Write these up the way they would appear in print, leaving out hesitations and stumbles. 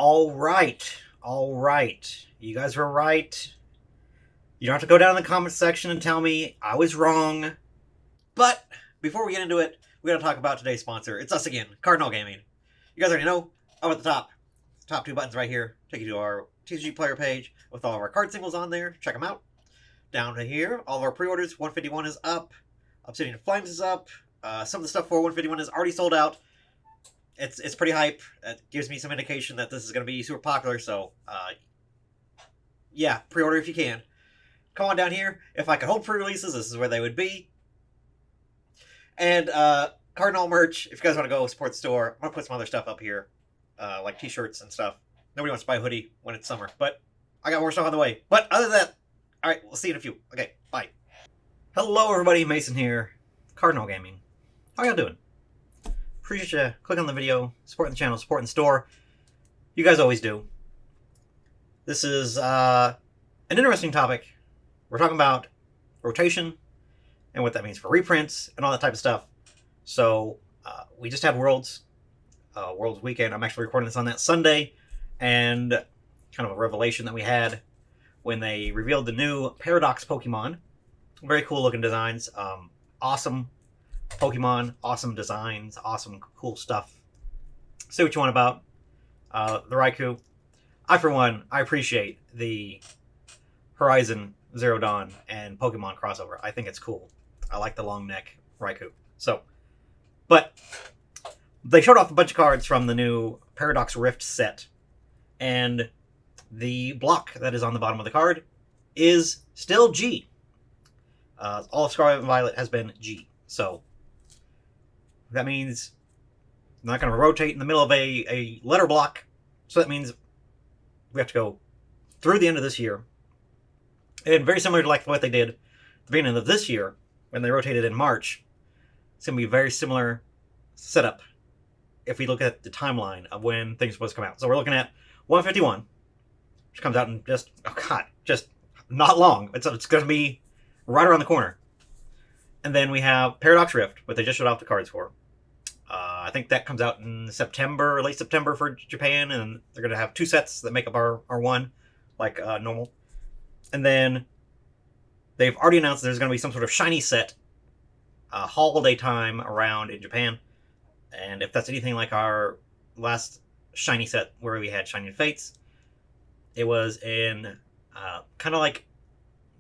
All right. All right. You guys were right. You don't have to go down in the comment section and tell me I was wrong. But before we get into it, we got to talk about today's sponsor. It's us again, Cardinal Gaming. You guys already know, I'm at the top. Top two buttons right here take you to our TCGPlayer page with all of our card singles on there. Check them out. Down to here, all of our pre-orders. 151 is up. Obsidian Flames is up. Some of the stuff for 151 is already sold out. It's pretty hype. It gives me some indication that this is going to be super popular. So, yeah, pre-order if you can. Come on down here. If I could hold pre-releases, this is where they would be. And Cardinal merch, if you guys want to go support the store, I'm going to put some other stuff up here, like t-shirts and stuff. Nobody wants to buy a hoodie when it's summer, but I got more stuff on the way. But other than that, all right, we'll see you in a few. Okay, bye. Hello, everybody. Mason here, Cardinal Gaming. How y'all doing? Appreciate you clicking on the video, supporting the channel, supporting the store. You guys always do. This is an interesting topic. We're talking about rotation and what that means for reprints and all that type of stuff. So we just had Worlds weekend. I'm actually recording this on that Sunday, and kind of a revelation that we had when they revealed the new Paradox Pokemon. Very cool looking designs. Awesome Pokemon, awesome designs, awesome cool stuff. Say what you want about the Raikou. For one, I appreciate the Horizon Zero Dawn and Pokemon crossover. I think it's cool. I like the long neck Raikou. But they showed off a bunch of cards from the new Paradox Rift set, and the block that is on the bottom of the card is still G. All of Scarlet and Violet has been G. So that means I'm not going to rotate in the middle of a letter block. So that means we have to go through the end of this year. And very similar to like what they did at the beginning of this year when they rotated in March. It's going to be a very similar setup if we look at the timeline of when things are supposed to come out. So we're looking at 151, which comes out in just not long. It's going to be right around the corner. And then we have Paradox Rift, what they just showed off the cards for. I think that comes out in September, late September for Japan, and they're going to have two sets that make up our one, like normal. And then they've already announced there's going to be some sort of shiny set holiday time around in Japan. And if that's anything like our last shiny set where we had Shining Fates, it was in kind of like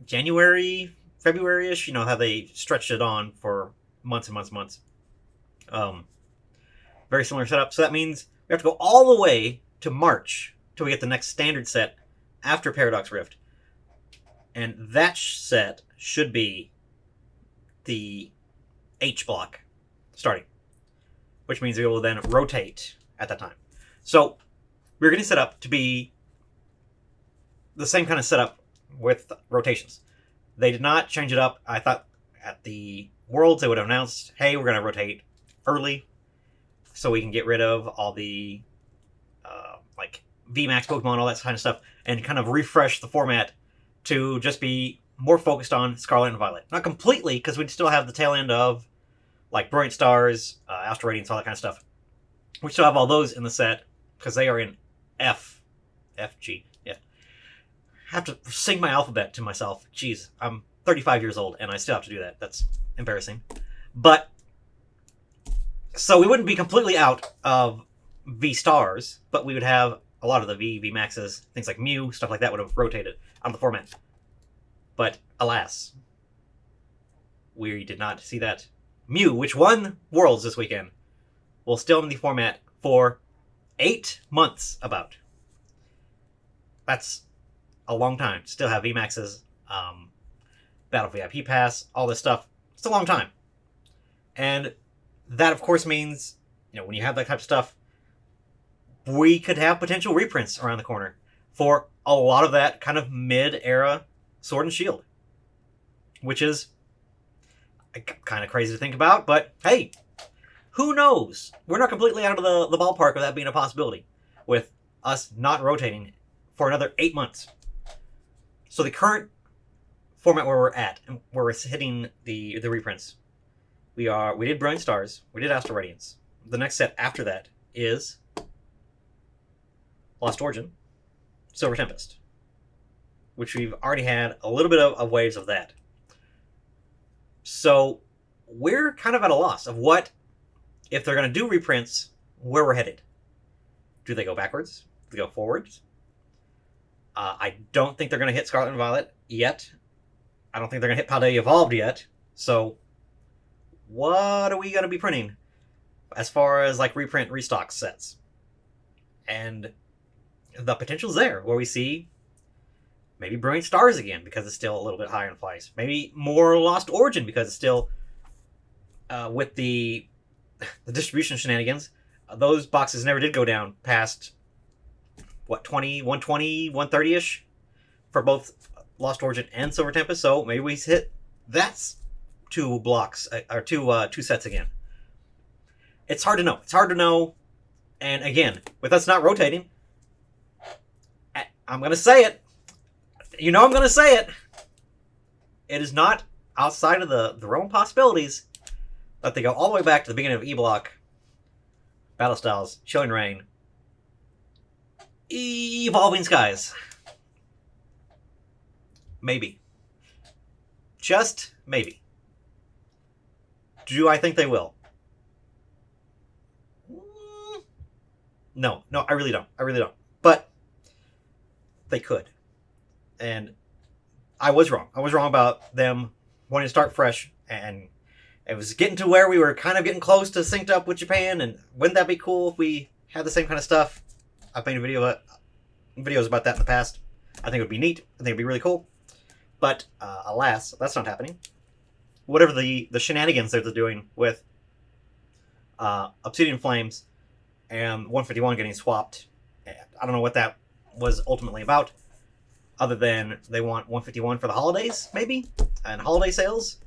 January, February-ish. You know how they stretched it on for months and months and months. Very similar setup. So that means we have to go all the way to March till we get the next standard set after Paradox Rift. And that set should be the H block starting, which means we will then rotate at that time. So we're getting set up to be the same kind of setup with rotations. They did not change it up. I thought at the Worlds they would have announced, hey, we're going to rotate early so we can get rid of all the like VMAX Pokemon, all that kind of stuff, and kind of refresh the format to just be more focused on Scarlet and Violet. Not completely, because we'd still have the tail end of like Brilliant Stars, Astral Radiance, all that kind of stuff. We still have all those in the set because they are in F, G. Yeah, I have to sing my alphabet to myself. Jeez, I'm 35 years old and I still have to do that. That's embarrassing. But so we wouldn't be completely out of V Stars, but we would have a lot of the V Maxes, things like Mew, stuff like that would have rotated out of the format. But alas, we did not see that. Mew, which won Worlds this weekend, will still in the format for 8 months about. That's a long time. Still have VMAXs, Battle VIP Pass, all this stuff. It's a long time. And that, of course, means, when you have that type of stuff, we could have potential reprints around the corner for a lot of that kind of mid-era Sword and Shield, which is kind of crazy to think about, but hey, who knows? We're not completely out of the ballpark of that being a possibility with us not rotating for another 8 months. So the current format where we're at, and where we're hitting the reprints, we did Brilliant Stars, we did Astral Radiance. The next set after that is Lost Origin, Silver Tempest, which we've already had a little bit of waves of that. So we're kind of at a loss of what, if they're going to do reprints, where we're headed. Do they go backwards? Do they go forwards? I don't think they're going to hit Scarlet and Violet yet. I don't think they're going to hit Paldea Evolved yet. So what are we going to be printing as far as like reprint, restock sets? And the potential's there, where we see maybe Brilliant Stars again because it's still a little bit higher in price. Maybe more Lost Origin because it's still with the distribution shenanigans. Those boxes never did go down past what, 120, 130-ish for both Lost Origin and Silver Tempest. So maybe we hit that's two blocks or two sets again. It's hard to know. It's hard to know. And again, with us not rotating, I'm going to say it. You know I'm going to say it. It is not outside of the realm of possibilities that they go all the way back to the beginning of E-Block, Battle Styles, Chilling Reign, Evolving Skies. Maybe. Just maybe. Do I think they will? No, I really don't. I really don't. But they could. And I was wrong. I was wrong about them wanting to start fresh. And it was getting to where we were kind of getting close to synced up with Japan. And wouldn't that be cool if we had the same kind of stuff? I've made videos about that in the past. I think it would be neat. I think it would be really cool. But alas, that's not happening. Whatever the shenanigans that they're doing with Obsidian Flames and 151 getting swapped, I don't know what that was ultimately about, other than they want 151 for the holidays, maybe, and holiday sales.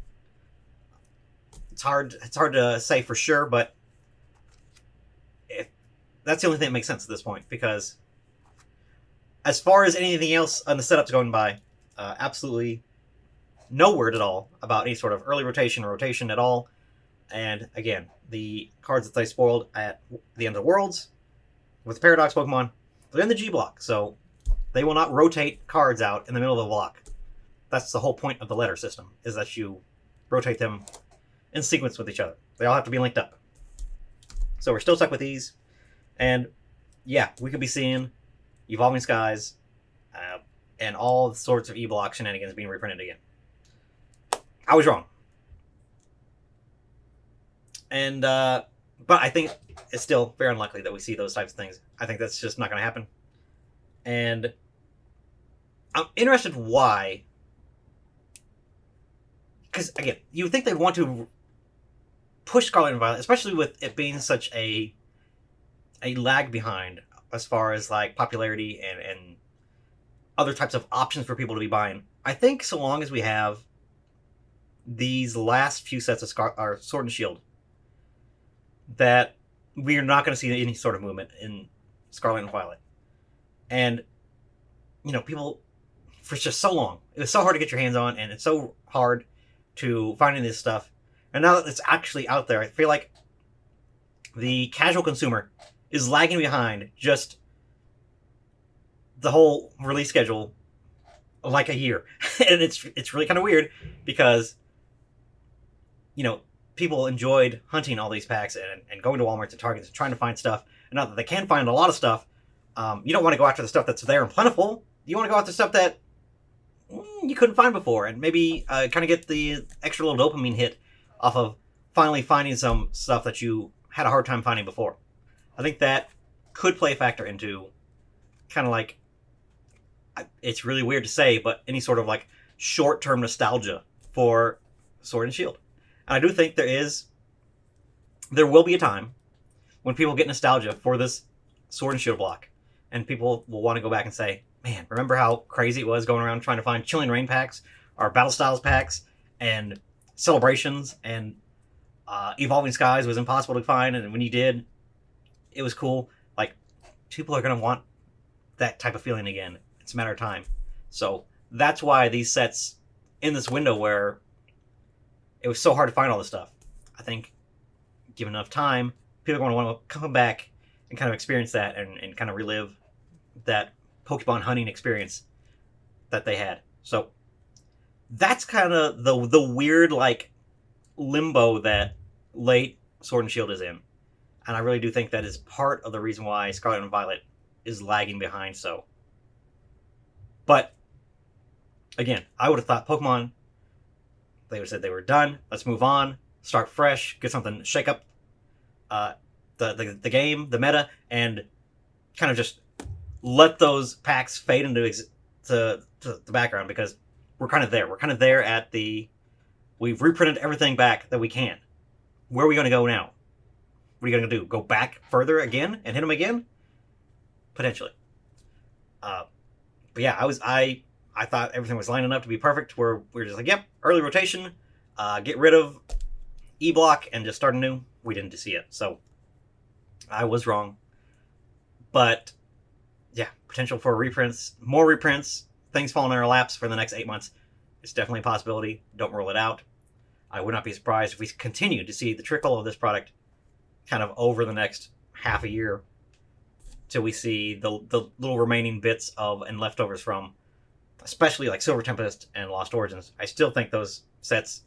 It's hard to say for sure, but that's the only thing that makes sense at this point, because as far as anything else on the setup's going by, absolutely no word at all about any sort of early rotation or rotation at all. And again, the cards that they spoiled at the end of the Worlds with the Paradox Pokemon, they're in the G block, so they will not rotate cards out in the middle of the block. That's the whole point of the letter system, is that you rotate them in sequence with each other. They all have to be linked up. So we're still stuck with these. And yeah, we could be seeing Evolving Skies and all sorts of E-Block shenanigans being reprinted again. I was wrong. And but I think it's still very unlikely that we see those types of things. I think that's just not going to happen. And I'm interested why. Because again, you would think they'd want to push Scarlet and Violet, especially with it being such a lag behind as far as like popularity and other types of options for people to be buying. I think so long as we have these last few sets of Sword and Shield, that we are not going to see any sort of movement in Scarlet and Violet. And, you know, people, for just so long, it was so hard to get your hands on, and it's so hard to find this stuff. And now that it's actually out there, I feel like the casual consumer is lagging behind just the whole release schedule like a year. And it's really kind of weird because, you know, people enjoyed hunting all these packs and going to Walmart and Targets and trying to find stuff. And now that they can find a lot of stuff, you don't want to go after the stuff that's there and plentiful. You want to go after stuff that you couldn't find before, and maybe kind of get the extra little dopamine hit off of finally finding some stuff that you had a hard time finding before. I think that could play a factor into kind of like, it's really weird to say, but any sort of like short-term nostalgia for Sword and Shield. And I do think there will be a time when people get nostalgia for this Sword and Shield block, and people will want to go back and say, man, remember how crazy it was going around trying to find Chilling Reign packs, or Battle Styles packs, and Celebrations, and Evolving Skies was impossible to find, and when you did, it was cool. Like, people are going to want that type of feeling again. It's a matter of time. So that's why these sets in this window where it was so hard to find all this stuff, I think, given enough time, people are going to want to come back and kind of experience that and kind of relive that Pokemon hunting experience that they had. So that's kind of the weird like limbo that late Sword and Shield is in, and I really do think that is part of the reason why Scarlet and Violet is lagging behind. So, but again, I would have thought Pokemon, they would have said they were done. Let's move on, start fresh, get something, shake up the game, the meta, and kind of just let those packs fade into to the background, because we're kind of there. We're kind of there at the. We've reprinted everything back that we can. Where are we going to go now? What are you going to do? Go back further again and hit them again? Potentially. But yeah, I thought everything was lining up to be perfect. Where we're just like, yep, early rotation, get rid of E-Block and just start anew. We didn't see it, so I was wrong. But yeah, potential for reprints, more reprints, things falling in our laps for the next 8 months. It's definitely a possibility. Don't rule it out. I would not be surprised if we continue to see the trickle of this product kind of over the next half a year till we see the little remaining bits of and leftovers from, especially like Silver Tempest and Lost Origins. I still think those sets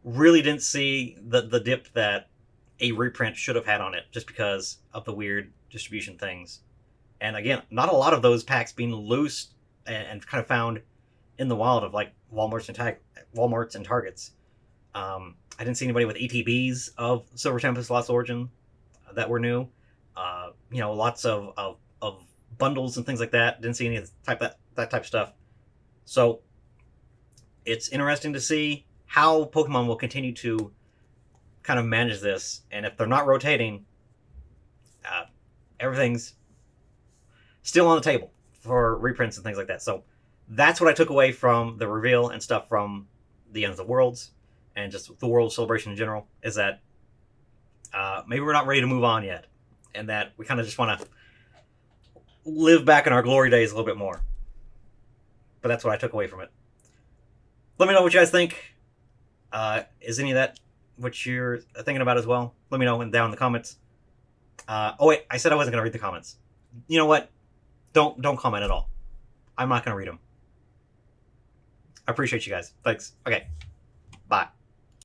really didn't see the dip that a reprint should have had on it, just because of the weird distribution things. And again, not a lot of those packs being loose and kind of found in the wild of like Walmarts and Targets. I didn't see anybody with ETBs of Silver Tempest Lost Origin that were new. Lots of bundles and things like that. Didn't see any of that type of stuff. So it's interesting to see how Pokemon will continue to kind of manage this, and if they're not rotating, everything's still on the table for reprints and things like that. So that's what I took away from the reveal and stuff from the End of the Worlds and just the World Celebration in general, is that maybe we're not ready to move on yet, and that we kind of just want to live back in our glory days a little bit more. But that's what I took away from it. Let me know what you guys think. Is any of that what you're thinking about as well? Let me know down in the comments. Oh wait, I said I wasn't going to read the comments. You know what? Don't comment at all. I'm not going to read them. I appreciate you guys. Thanks. Okay. Bye.